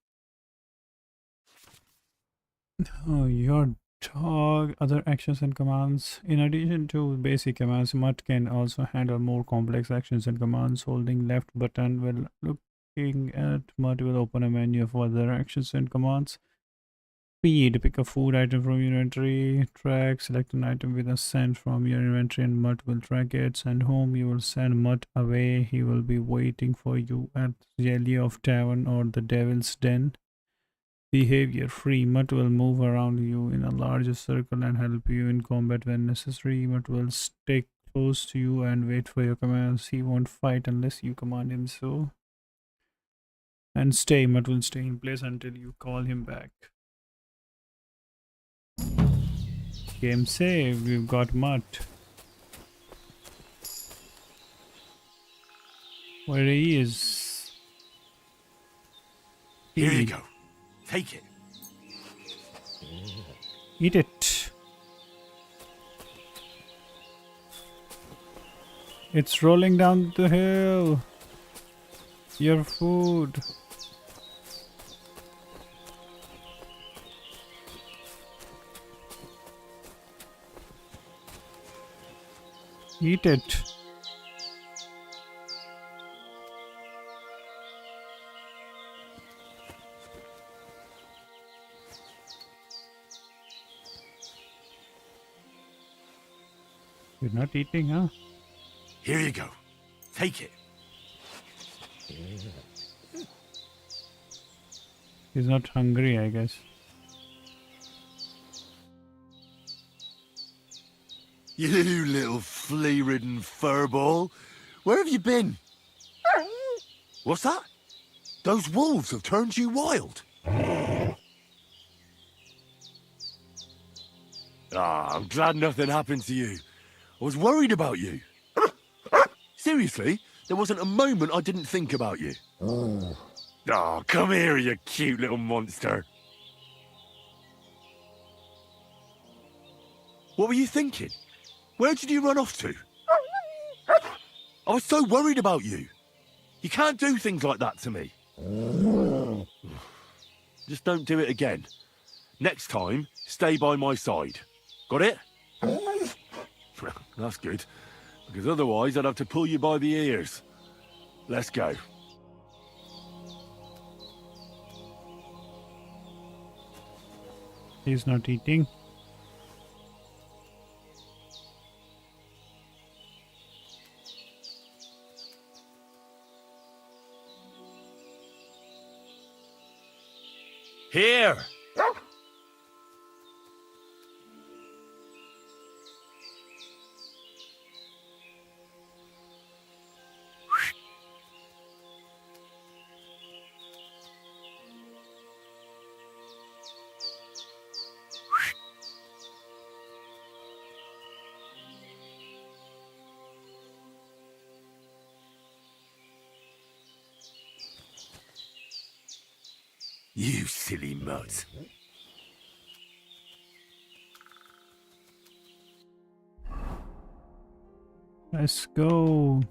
Oh, your dog, other actions and commands. In addition to basic commands, Mutt can also handle more complex actions and commands. Holding left button while looking at Mutt will open a menu of other actions and commands. Feed, pick a food item from your inventory. Track, select an item with a scent from your inventory and Mutt will track it. Send home, you will send Mutt away. He will be waiting for you at Jelly of Tavern or the Devil's Den. Behavior free. Mutt will move around you in a larger circle and help you in combat when necessary. Mutt will stay close to you and wait for your commands. He won't fight unless you command him so. And stay. Mutt will stay in place until you call him back. Game save. We've got Mutt. Where he is. Here you go. Take it. Eat it. It's rolling down the hill. Your food. Eat it. You're not eating, huh? Here you go. Take it. He's not hungry, I guess. You little flea-ridden furball. Where have you been? What's that? Those wolves have turned you wild. Ah, I'm glad nothing happened to you. I was worried about you. Seriously, there wasn't a moment I didn't think about you. Oh, come here, you cute little monster. What were you thinking? Where did you run off to? I was so worried about you. You can't do things like that to me. Just don't do it again. Next time, stay by my side. Got it? That's good, because otherwise I'd have to pull you by the ears. Let's go. He's not eating. Here! You silly mutt. Let's go.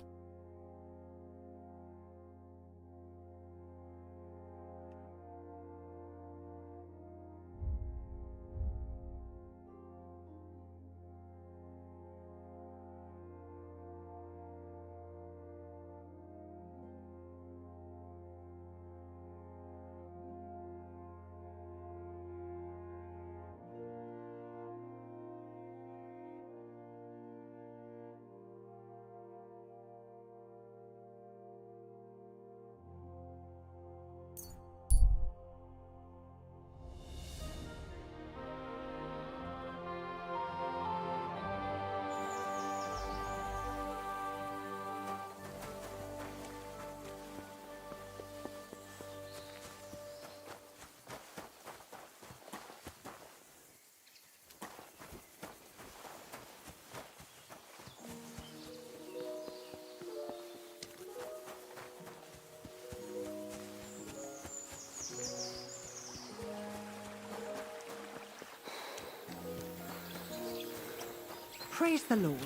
Praise the Lord.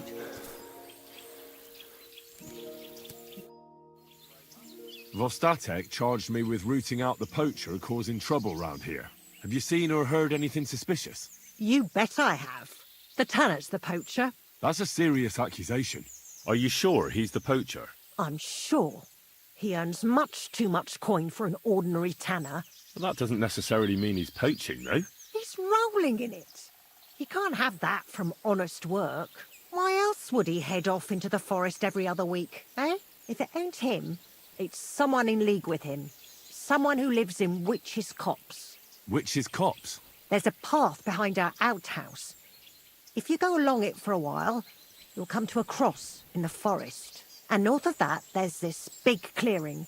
Vostatek charged me with rooting out the poacher causing trouble round here. Have you seen or heard anything suspicious? You bet I have. The tanner's the poacher. That's a serious accusation. Are you sure he's the poacher? I'm sure. He earns much too much coin for an ordinary tanner. Well, that doesn't necessarily mean he's poaching, though. He's rolling in it. He can't have that from honest work. Why else would he head off into the forest every other week, eh? If it ain't him, it's someone in league with him. Someone who lives in Witch's Copse. Witch's Copse? There's a path behind our outhouse. If you go along it for a while, you'll come to a cross in the forest. And north of that, there's this big clearing.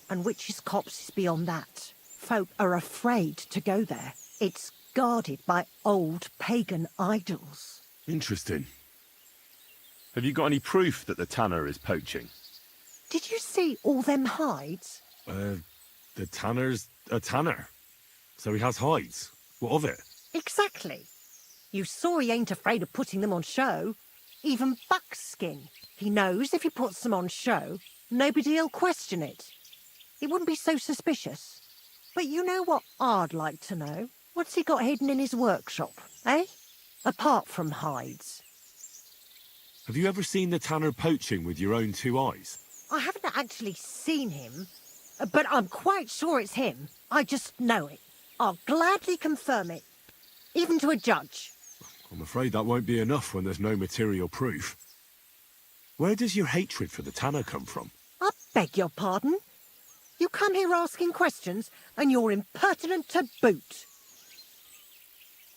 And Witch's Copse is beyond that. Folk are afraid to go there. It's guarded by old pagan idols. Interesting. Have you got any proof that the tanner is poaching? Did you see all them hides? The tanner's a tanner. So he has hides. What of it? Exactly. You saw he ain't afraid of putting them on show. Even buckskin. He knows if he puts them on show, nobody'll question it. He wouldn't be so suspicious. But you know what I'd like to know? What's he got hidden in his workshop, eh? Apart from hides. Have you ever seen the tanner poaching with your own two eyes? I haven't actually seen him, but I'm quite sure it's him. I just know it. I'll gladly confirm it, even to a judge. I'm afraid that won't be enough when there's no material proof. Where does your hatred for the tanner come from? I beg your pardon? You come here asking questions, and you're impertinent to boot.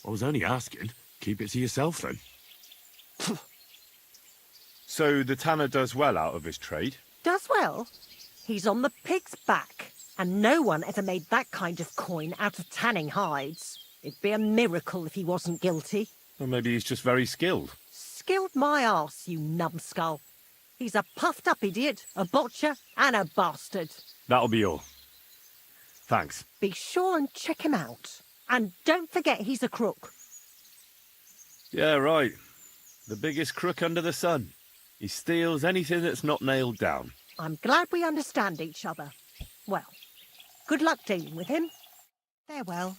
I was only asking. Keep it to yourself, then. So the tanner does well out of his trade? Does well. He's on the pig's back, and no one ever made that kind of coin out of tanning hides. It'd be a miracle if he wasn't guilty. Or maybe he's just very skilled. Skilled my arse, you numbskull. He's a puffed-up idiot, a botcher, and a bastard. That'll be all. Thanks. Be sure and check him out. And don't forget he's a crook. Yeah, right. The biggest crook under the sun. He steals anything that's not nailed down. I'm glad we understand each other. Well, good luck dealing with him. Farewell.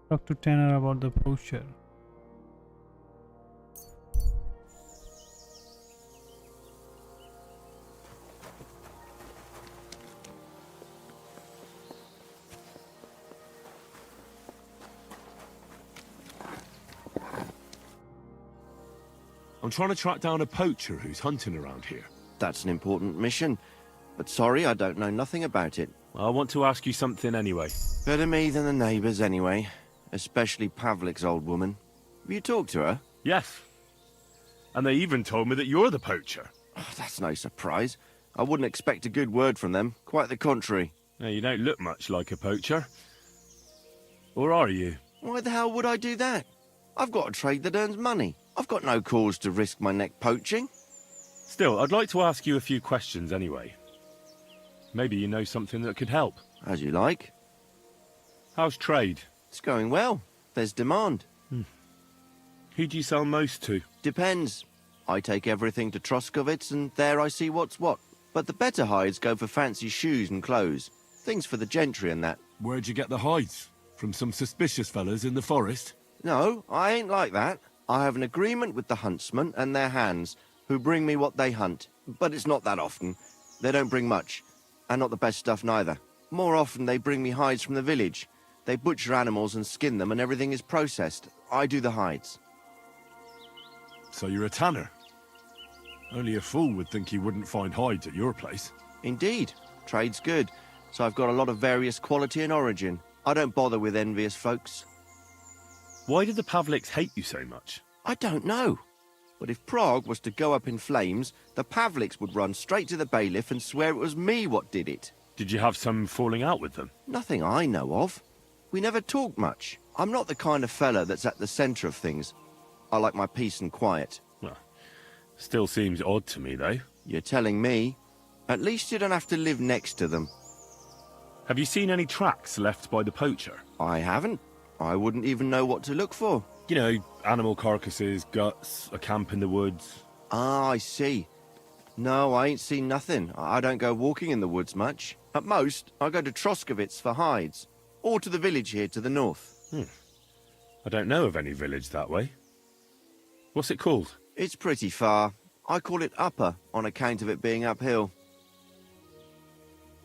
Talk to Tanner about the poacher. I'm trying to track down a poacher who's hunting around here. That's an important mission. But sorry, I don't know nothing about it. I want to ask you something anyway. Better me than the neighbours anyway. Especially Pavlik's old woman. Have you talked to her? Yes. And they even told me that you're the poacher. Oh, that's no surprise. I wouldn't expect a good word from them. Quite the contrary. Now, you don't look much like a poacher. Or are you? Why the hell would I do that? I've got a trade that earns money. I've got no cause to risk my neck poaching. Still, I'd like to ask you a few questions anyway. Maybe you know something that could help. As you like. How's trade? It's going well. There's demand. Who do you sell most to? Depends. I take everything to Troskovitz and there I see what's what. But the better hides go for fancy shoes and clothes. Things for the gentry and that. Where'd you get the hides? From some suspicious fellas in the forest? No, I ain't like that. I have an agreement with the huntsmen and their hands, who bring me what they hunt. But it's not that often. They don't bring much. And not the best stuff neither. More often they bring me hides from the village. They butcher animals and skin them and everything is processed. I do the hides. So you're a tanner? Only a fool would think you wouldn't find hides at your place. Indeed. Trade's good. So I've got a lot of various quality and origin. I don't bother with envious folks. Why did the Pavliks hate you so much? I don't know. But if Prague was to go up in flames, the Pavliks would run straight to the bailiff and swear it was me what did it. Did you have some falling out with them? Nothing I know of. We never talk much. I'm not the kind of fella that's at the centre of things. I like my peace and quiet. Well, still seems odd to me, though. You're telling me. At least you don't have to live next to them. Have you seen any tracks left by the poacher? I haven't. I wouldn't even know what to look for. You know, animal carcasses, guts, a camp in the woods. Ah, I see. No, I ain't seen nothing. I don't go walking in the woods much. At most, I go to Troskovitz for hides. Or to the village here to the north. I don't know of any village that way. What's it called? It's pretty far. I call it Upper on account of it being uphill.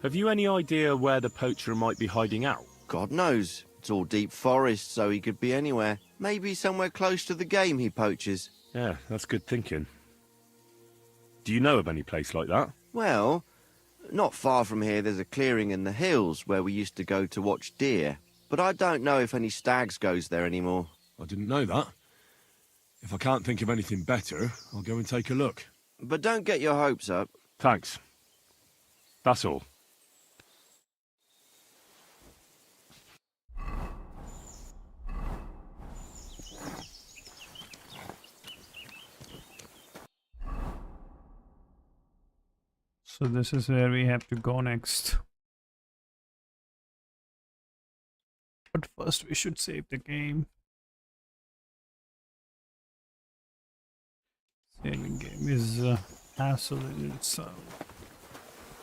Have you any idea where the poacher might be hiding out? God knows. It's all deep forest, so he could be anywhere. Maybe somewhere close to the game he poaches. Yeah, that's good thinking. Do you know of any place like that? Well, not far from here there's a clearing in the hills where we used to go to watch deer. But I don't know if any stags goes there anymore. I didn't know that. If I can't think of anything better, I'll go and take a look. But don't get your hopes up. Thanks. That's all. So this is where we have to go next. But first we should save the game. Saving game is a hassle in itself.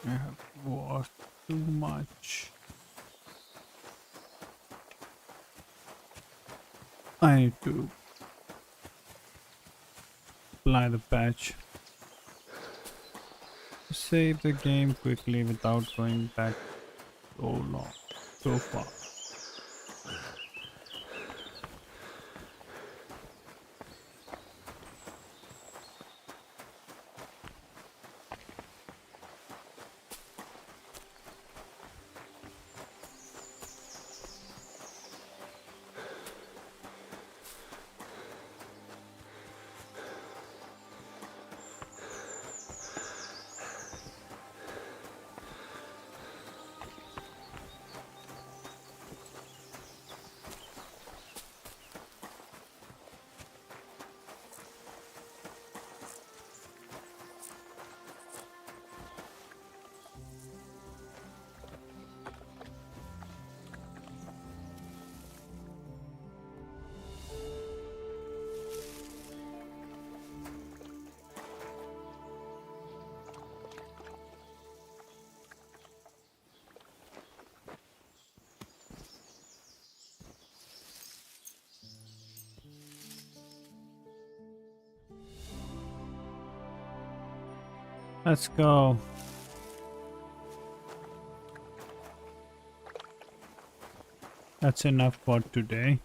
I have to walk too much. I need to apply the patch. Save the game quickly without going back so long, so far. Let's go. That's enough for today.